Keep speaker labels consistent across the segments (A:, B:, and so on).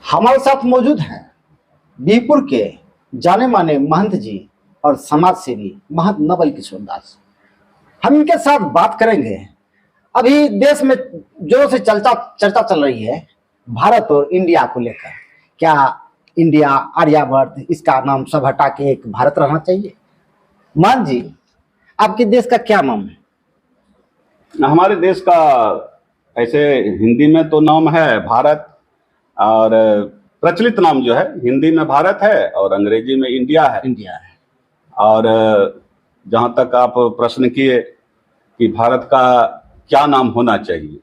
A: हमारे साथ मौजूद हैं बीरपुर के जाने माने महंत जी और समाज सेवी महंत नवल किशोर दास। हम इनके साथ बात करेंगे। अभी देश में जोरों से चर्चा चल रही है भारत और इंडिया को लेकर। क्या इंडिया आर्यावर्त इसका नाम सब हटा के एक भारत रहना चाहिए? महंत जी, आपके देश का क्या नाम है?
B: हमारे देश का ऐसे हिंदी में तो नाम है भारत, और प्रचलित नाम जो है हिंदी में भारत है और अंग्रेजी में इंडिया है। और जहाँ तक आप प्रश्न किए कि भारत का क्या नाम होना चाहिए,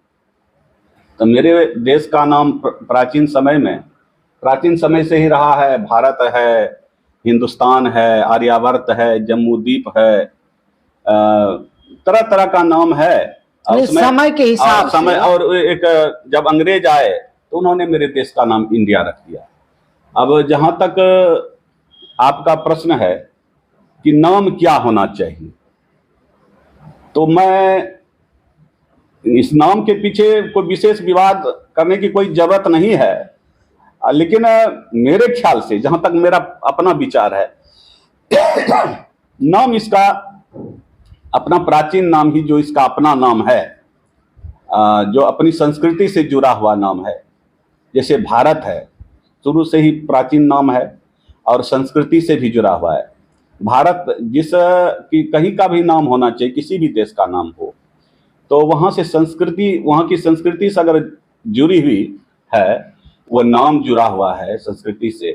B: तो मेरे देश का नाम प्राचीन समय से ही रहा है। भारत है, हिंदुस्तान है, आर्यावर्त है, जम्मूद्वीप है, तरह तरह का नाम है।
A: समय के हिसाब से
B: और एक जब अंग्रेज आए तो उन्होंने मेरे देश का नाम इंडिया रख दिया। अब जहां तक आपका प्रश्न है कि नाम क्या होना चाहिए, तो मैं इस नाम के पीछे कोई विशेष विवाद करने की कोई जरूरत नहीं है, लेकिन मेरे ख्याल से जहां तक मेरा अपना विचार है, नाम इसका अपना प्राचीन नाम ही जो इसका अपना नाम है, जो अपनी संस्कृति से जुड़ा हुआ नाम है। जैसे भारत है, शुरू से ही प्राचीन नाम है और संस्कृति से भी जुड़ा हुआ है। भारत जिस की कहीं का भी नाम होना चाहिए, किसी भी देश का नाम हो, तो वहाँ से संस्कृति, वहाँ की संस्कृति से अगर जुड़ी हुई है, वो नाम जुड़ा हुआ है संस्कृति से,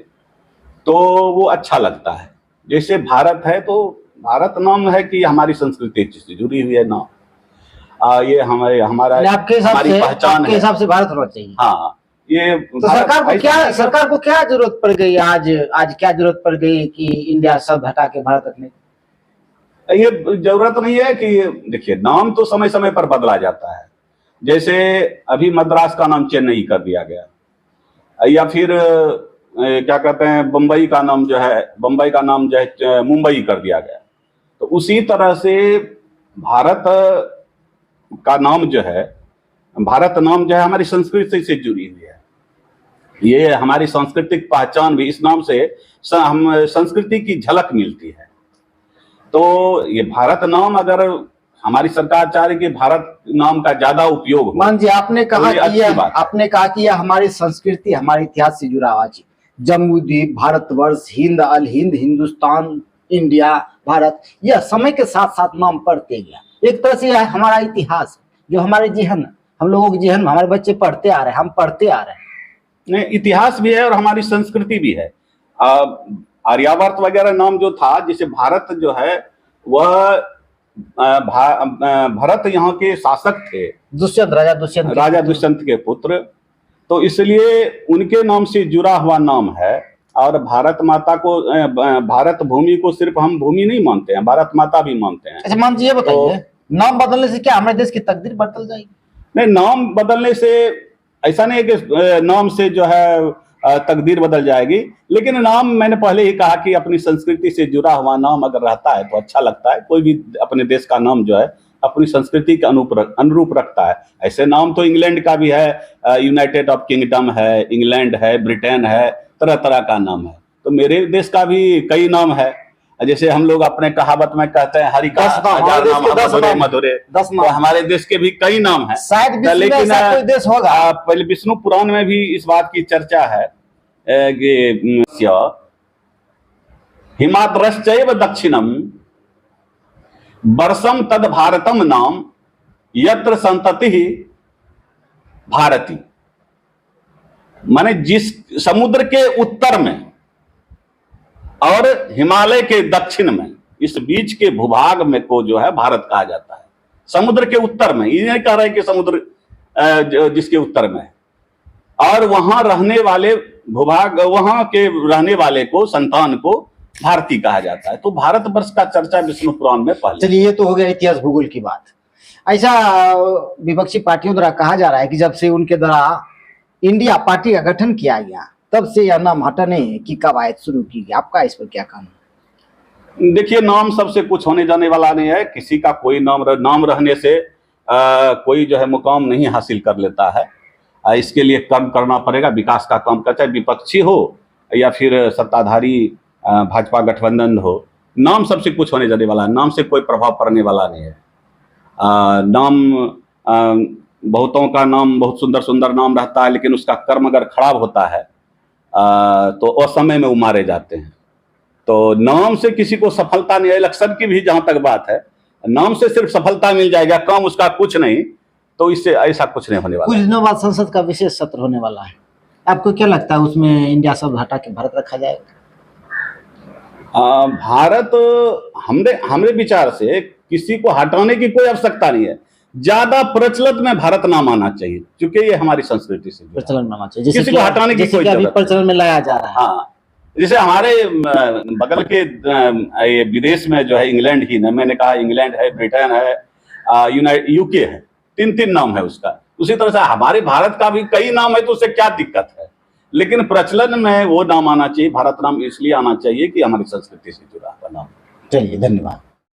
B: तो वो अच्छा लगता है। जैसे भारत है तो भारत नाम है कि हमारी संस्कृति से जुड़ी हुई है नाम, ये हमारी पहचान है।
A: हिसाब से भारत होना चाहिए।
B: हाँ, ये
A: तो सरकार को क्या जरूरत पड़ गई आज क्या जरूरत पड़ गई कि इंडिया शब्द हटा के भारत रखने?
B: ये जरूरत नहीं है कि देखिए, नाम तो समय समय पर बदला जाता है। जैसे अभी मद्रास का नाम चेन्नई कर दिया गया, या फिर क्या कहते हैं, बम्बई का नाम जो है मुंबई कर दिया गया। तो उसी तरह से भारत का नाम जो है, भारत नाम जो है हमारी संस्कृति से जुड़ी हुई है। ये हमारी सांस्कृतिक पहचान भी, इस नाम से हम संस्कृति की झलक मिलती है। तो ये भारत नाम, अगर हमारी सरकार चाह रही कि भारत नाम का ज्यादा उपयोग हो।
A: मान जी, आपने कहा कि यह हमारी संस्कृति, हमारे इतिहास से जुड़ा हुआ है। जम्मूद्वीप, भारतवर्ष, हिंद, अल हिंद, हिंदुस्तान, इंडिया, भारत, यह समय के साथ साथ नाम पढ़ते गया। एक तरह से यह हमारा इतिहास, जो हमारे जेहन, हम लोगों के जेहन में हमारे बच्चे पढ़ते आ रहे हैं, हम पढ़ते आ रहे हैं।
B: नहीं, इतिहास भी है और हमारी संस्कृति भी है। आर्यावर्त वगैरह नाम जो था, जैसे भारत जो है वह भरत यहाँ के शासक थे, राजा दुष्यंत के पुत्र, तो इसलिए उनके नाम से जुड़ा हुआ नाम है। और भारत माता को, भारत भूमि को सिर्फ हम भूमि नहीं मानते हैं, भारत माता भी मानते हैं।
A: अच्छा मान जी, ये बताइए, नाम बदलने से क्या हमारे देश की तकदीर बदल जाएगी?
B: नहीं, नाम बदलने से ऐसा नहीं है कि नाम से जो है तकदीर बदल जाएगी, लेकिन नाम, मैंने पहले ही कहा कि अपनी संस्कृति से जुड़ा हुआ नाम अगर रहता है तो अच्छा लगता है। कोई भी अपने देश का नाम जो है अपनी संस्कृति के अनुरूप रखता है। ऐसे नाम तो इंग्लैंड का भी है, यूनाइटेड ऑफ किंगडम है, इंग्लैंड है, ब्रिटेन है, तरह तरह का नाम है। तो मेरे देश का भी कई नाम है। जैसे हम लोग अपने कहावत में कहते हैं, हरि का हजार नाम मधुरे मधुरे, तो हमारे देश के भी कई नाम है।
A: लेकिन देश होगा।
B: पहले विष्णु पुराण में भी इस बात की चर्चा है कि हिमाद्रश्चैव दक्षिणम वर्षम तद भारतम नाम यत्र संतति भारती। माने जिस समुद्र के उत्तर में और हिमालय के दक्षिण में, इस बीच के भूभाग में को जो है भारत कहा जाता है। समुद्र के उत्तर में, ये नहीं कह रहे कि समुद्र जिसके उत्तर में है, और वहां रहने वाले भूभाग, वहां के रहने वाले को, संतान को भारतीय कहा जाता है। तो भारतवर्ष का चर्चा विष्णु पुराण में पहले।
A: चलिए, ये तो हो गया इतिहास भूगोल की बात। ऐसा विपक्षी पार्टियों द्वारा कहा जा रहा है कि जब से उनके द्वारा इंडिया पार्टी का गठन किया गया, तब से यह नाम हटाने की कवायद शुरू की गई। आपका इस पर क्या कहना?
B: देखिए, नाम सबसे कुछ होने जाने वाला नहीं है। किसी का कोई नाम रहने से कोई जो है मुकाम नहीं हासिल कर लेता है। इसके लिए काम करना पड़ेगा, विकास का काम करना, चाहे विपक्षी हो या फिर सत्ताधारी भाजपा गठबंधन हो। नाम सबसे कुछ होने जाने वाला है, नाम से कोई प्रभाव पड़ने वाला नहीं है। नाम बहुतों का नाम बहुत सुंदर सुंदर नाम रहता है, लेकिन उसका कर्म अगर खराब होता है तो असमय में उमारे जाते हैं। तो नाम से किसी को सफलता नहीं है। इलेक्शन की भी जहां तक बात है, नाम से सिर्फ सफलता मिल जाएगा, काम उसका कुछ नहीं, तो इससे ऐसा कुछ नहीं होने वाला।
A: कुछ दिनों बाद संसद का विशेष सत्र होने वाला है, आपको क्या लगता है उसमें इंडिया शब्द हटा के भारत रखा जाएगा?
B: भारत, हमरे विचार से किसी को हटाने की कोई आवश्यकता नहीं है, ज्यादा प्रचलित में भारत नाम आना चाहिए, क्योंकि ये हमारी संस्कृति से
A: प्रचलन में आना चाहिए,
B: किसी को हटाने की कोई
A: अभी प्रचलन में लाया जा रहा है।
B: हाँ, जैसे हमारे बगल के ये विदेश में जो है इंग्लैंड ही ना, मैंने कहा इंग्लैंड है, ब्रिटेन है, यूके है, 3 नाम है उसका। उसी तरह से हमारे भारत का भी कई नाम है, तो उससे क्या दिक्कत है? लेकिन प्रचलन में वो नाम आना चाहिए, भारत नाम इसलिए आना चाहिए कि हमारी संस्कृति से जुड़ा हुआ नाम।
A: चलिए, धन्यवाद।